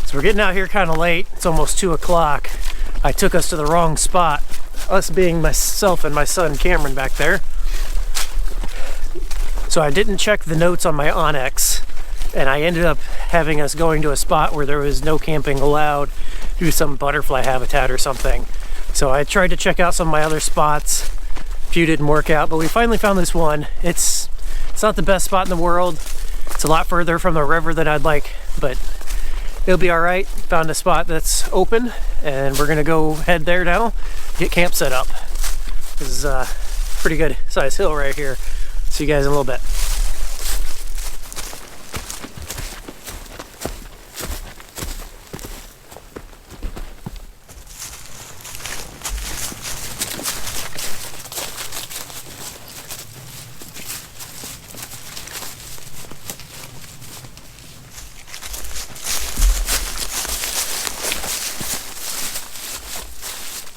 So we're getting out here kind of late. It's almost 2 o'clock. I took us to the wrong spot. Us being myself and my son Cameron back there. So I didn't check the notes on my Onyx, and I ended up having us going to a spot where there was no camping allowed due to some butterfly habitat or something. So I tried to check out some of my other spots. A few didn't work out, but we finally found this one. It's not the best spot in the world. It's a lot further from the river than I'd like, but it'll be all right. Found a spot that's open, and we're gonna go head there now, get camp set up. This is a pretty good size hill right here. See you guys in a little bit.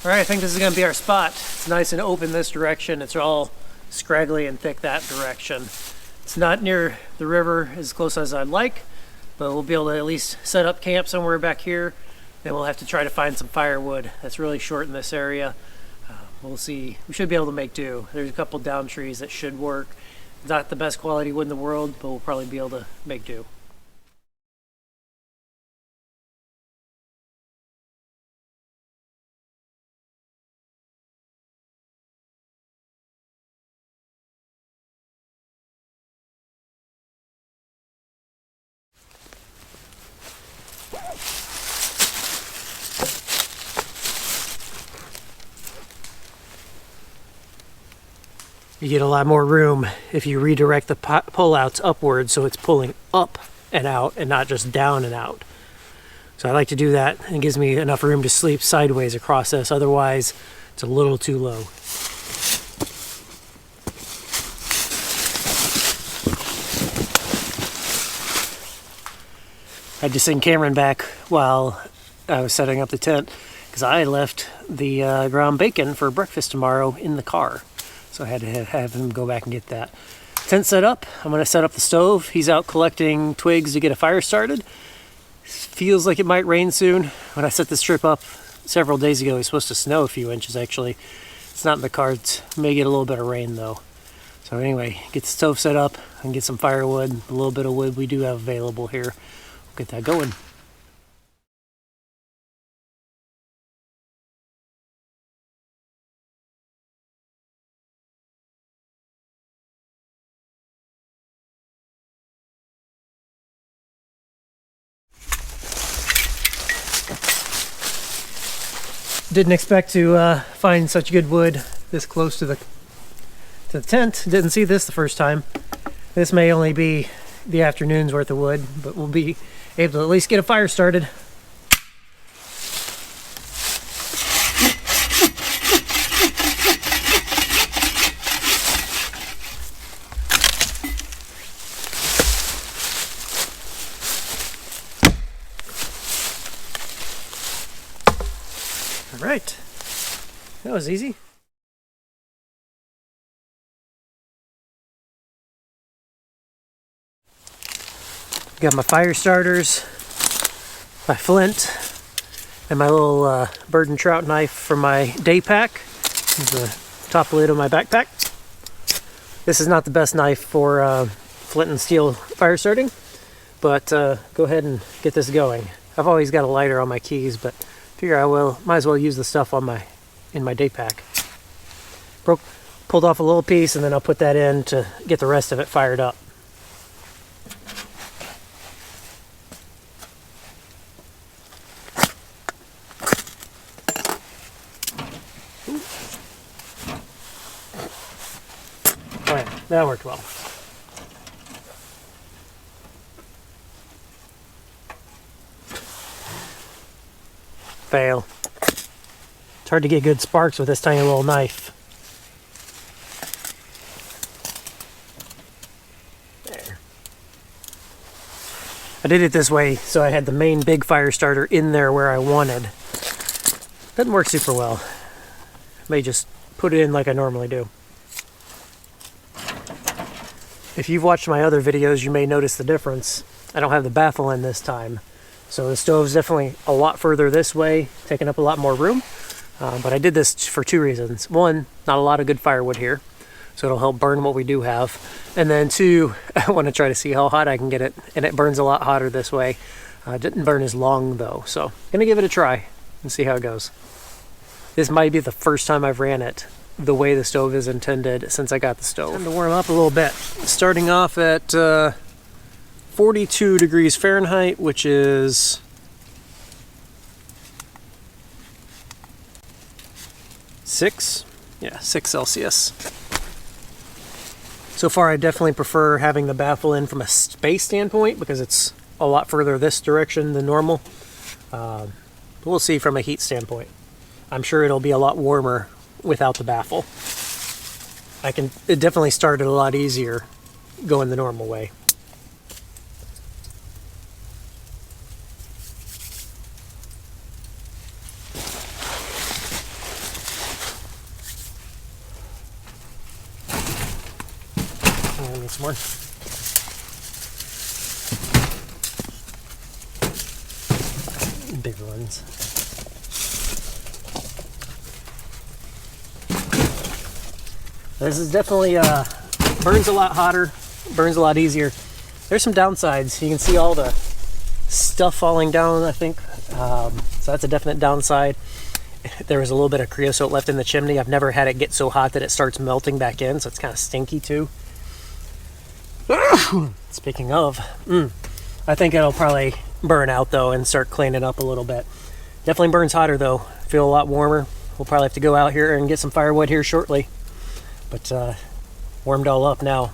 All right, I think this is gonna be our spot. It's nice and open this direction. It's all scraggly and thick that direction. It's not near the river as close as I'd like, but we'll be able to at least set up camp somewhere back here. Then we'll have to try to find some firewood that's really short in this area. We'll see. We should be able to make do. There's a couple down trees that should work. Not the best quality wood in the world, but we'll probably be able to make do. You get a lot more room if you redirect the pull-outs upwards, so it's pulling up and out and not just down and out. So I like to do that, and it gives me enough room to sleep sideways across this. Otherwise, it's a little too low. I had to send Cameron back while I was setting up the tent because I left the ground bacon for breakfast tomorrow in the car. So I had to have him go back and get that. Tent set up. I'm going to set up the stove. He's out collecting twigs to get a fire started. Feels like it might rain soon. When I set this trip up several days ago, it was supposed to snow a few inches actually. It's not in the cards. May get a little bit of rain though. So anyway, get the stove set up and get some firewood. A little bit of wood we do have available here. We'll get that going. Didn't expect to find such good wood this close to the tent. Didn't see this the first time. This may only be the afternoon's worth of wood, but we'll be able to at least get a fire started. All right, that was easy. Got my fire starters, my flint, and my little bird and trout knife for my day pack. This is the top lid of my backpack. This is not the best knife for flint and steel fire starting, but go ahead and get this going. I've always got a lighter on my keys, but figure might as well use the stuff on in my day pack. Pulled off a little piece, and then I'll put that in to get the rest of it fired up. Oh yeah, that worked well. Fail. It's hard to get good sparks with this tiny little knife. There. I did it this way so I had the main big fire starter in there where I wanted. Doesn't work super well. May just put it in like I normally do. If you've watched my other videos, you may notice the difference. I don't have the baffle in this time. So the stove's definitely a lot further this way, taking up a lot more room. But I did this for two reasons. One, not a lot of good firewood here, so it'll help burn what we do have. And then two, I want to try to see how hot I can get it, and it burns a lot hotter this way. It didn't burn as long though, so gonna give it a try and see how it goes. This might be the first time I've ran it the way the stove is intended since I got the stove. Time to warm up a little bit. Starting off at 42 degrees Fahrenheit, which is 6 Celsius. So far, I definitely prefer having the baffle in from a space standpoint because it's a lot further this direction than normal. We'll see from a heat standpoint. I'm sure it'll be a lot warmer without the baffle. It definitely started a lot easier going the normal way. I need some more. Bigger ones. This is definitely burns a lot hotter, burns a lot easier. There's some downsides. You can see all the stuff falling down, I think. So that's a definite downside. There was a little bit of creosote left in the chimney. I've never had it get so hot that it starts melting back in, so it's kind of stinky too. Speaking of, I think it'll probably burn out though and start cleaning up a little bit. Definitely burns hotter though. Feel a lot warmer. We'll probably have to go out here and get some firewood here shortly. But warmed all up now.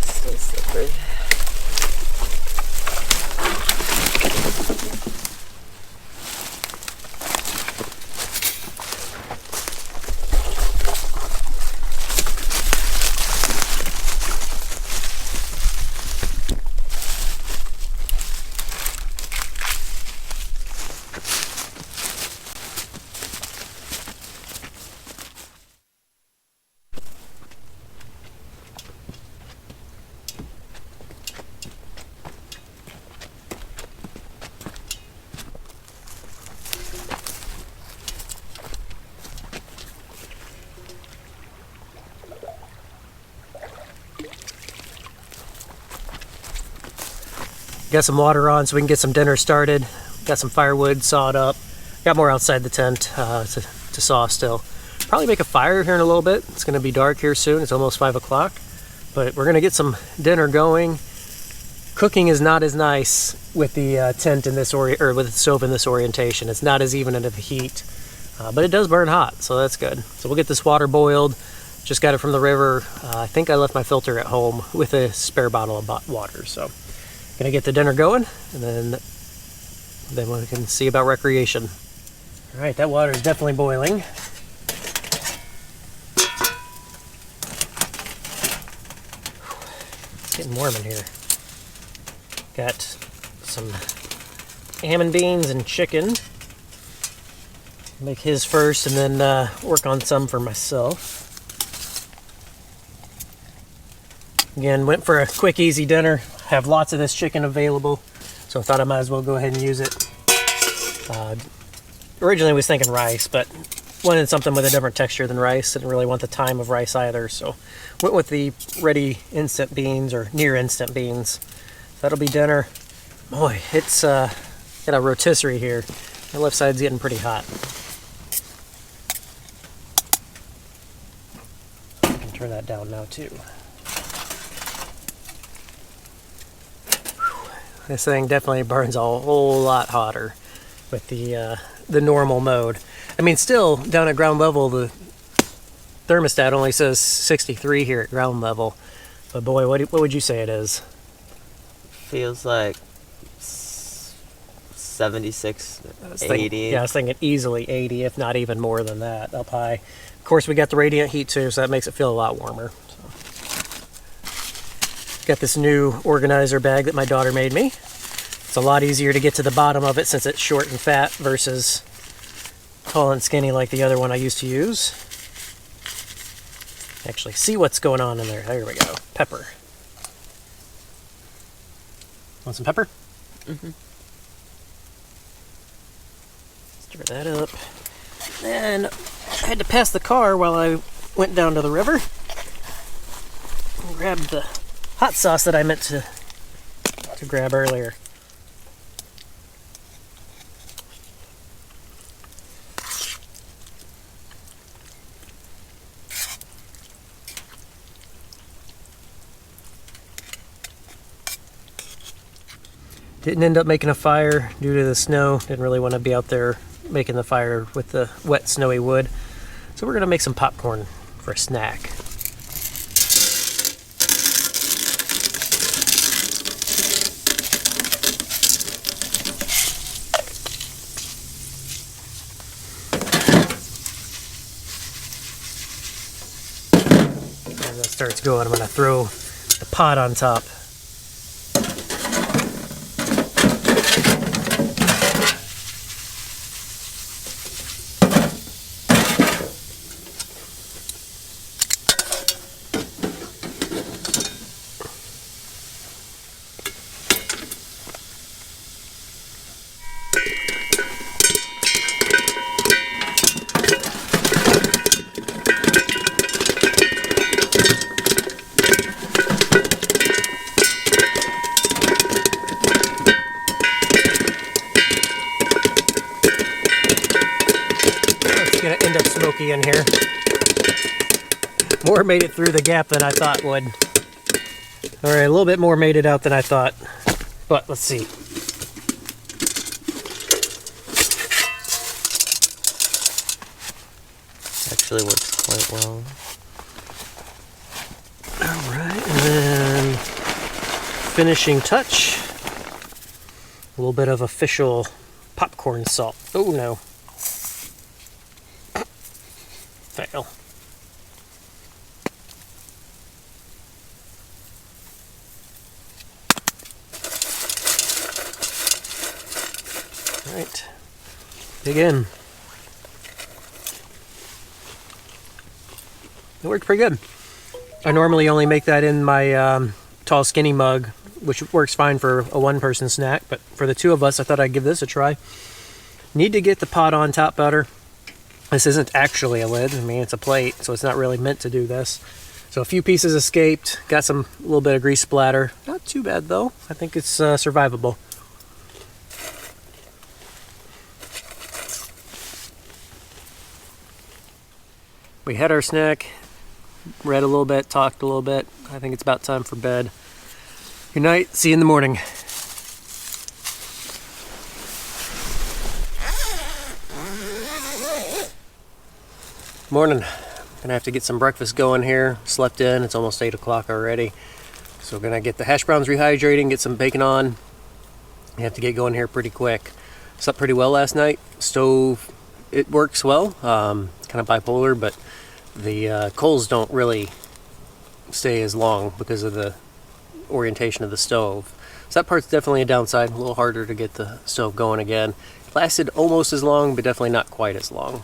Still slippery. Got some water on so we can get some dinner started. Got some firewood sawed up. Got more outside the tent to saw still. Probably make a fire here in a little bit. It's going to be dark here soon. It's almost 5 o'clock. But we're going to get some dinner going. Cooking is not as nice with the tent in this or with the stove in this orientation. It's not as even into the heat, but it does burn hot, so that's good. So we'll get this water boiled. Just got it from the river. I think I left my filter at home with a spare bottle of water. So gonna get the dinner going, and then we can see about recreation. All right, that water is definitely boiling. It's getting warm in here. Got some ham and beans and chicken. Make his first, and then work on some for myself. Again, went for a quick, easy dinner. Have lots of this chicken available, so I thought I might as well go ahead and use it. Originally was thinking rice, but wanted something with a different texture than rice. Didn't really want the time of rice either, so went with the ready instant beans or near instant beans. That'll be dinner. Boy, it's got a rotisserie here. The left side's getting pretty hot. I can turn that down now too. This thing definitely burns a whole lot hotter with the normal mode. I mean, still down at ground level, the thermostat only says 63 here at ground level. But boy, what would you say it is? Feels like 76, 80. Yeah, I was thinking easily 80, if not even more than that, up high. Of course, we got the radiant heat too, so that makes it feel a lot warmer. Got this new organizer bag that my daughter made me It's a lot easier to get to the bottom of it since it's short and fat versus tall and skinny like the other one I used to use. Actually, see what's going on in there. There we go. Pepper. Want some pepper? Mm-hmm. Stir that up. Then I had to pass the car while I went down to the river and grabbed the hot sauce that I meant to grab earlier. Didn't end up making a fire due to the snow. Didn't really want to be out there making the fire with the wet, snowy wood. So we're going to make some popcorn for a snack. As that starts going, I'm going to throw the pot on top. Gonna end up smoky in here. More made it through the gap than I thought would. All right, a little bit more made it out than I thought, but let's see. Actually works quite well. All right, and then finishing touch, a little bit of official popcorn salt. Oh no. Fail. All right, dig in. It worked pretty good. I normally only make that in my tall skinny mug, which works fine for a one-person snack, but for the two of us, I thought I'd give this a try. Need to get the pot on top better. This isn't actually a lid. I mean, it's a plate, so it's not really meant to do this. So a few pieces escaped. Got some little bit of grease splatter. Not too bad though. I think it's survivable. We had our snack, read a little bit, talked a little bit. I think it's about time for bed. Good night. See you in the morning. Morning. Gonna have to get some breakfast going here. Slept in. It's almost 8 o'clock already. So we're gonna get the hash browns rehydrating, get some bacon on. You have to get going here pretty quick. Slept pretty well last night. Stove, it works well. Kind of bipolar, but the coals don't really stay as long because of the orientation of the stove. So that part's definitely a downside. A little harder to get the stove going again. Lasted almost as long, but definitely not quite as long.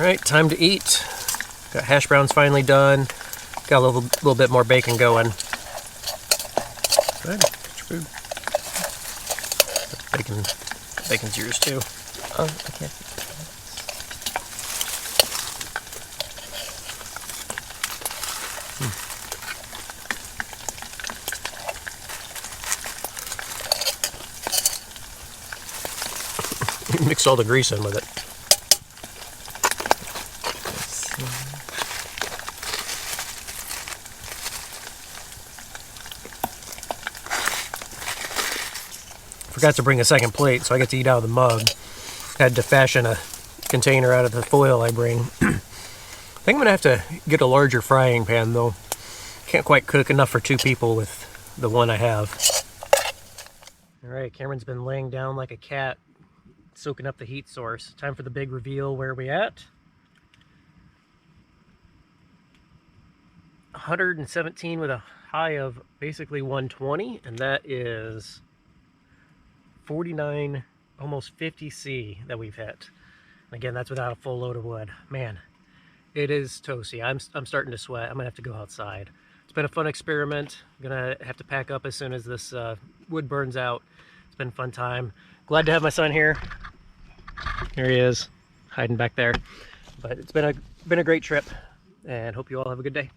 All right, time to eat. Got hash browns finally done. Got a little bit more bacon going. Go ahead, get your food. Bacon's yours too. Oh, okay. Mix all the grease in with it. Forgot to bring a second plate, so I get to eat out of the mug. Had to fashion a container out of the foil I bring. I think I'm gonna have to get a larger frying pan though. Can't quite cook enough for 2 people with the one I have. All right, Cameron's been laying down like a cat, soaking up the heat source. Time for the big reveal. Where are we at? 117 with a high of basically 120, and that is 49, almost 50 C that we've hit. Again, that's without a full load of wood. Man, it is toasty. I'm starting to sweat. I'm gonna have to go outside. It's been a fun experiment. I'm gonna have to pack up as soon as this wood burns out. It's been a fun time. Glad to have my son here. Here he is, hiding back there. But it's been a great trip, and hope you all have a good day.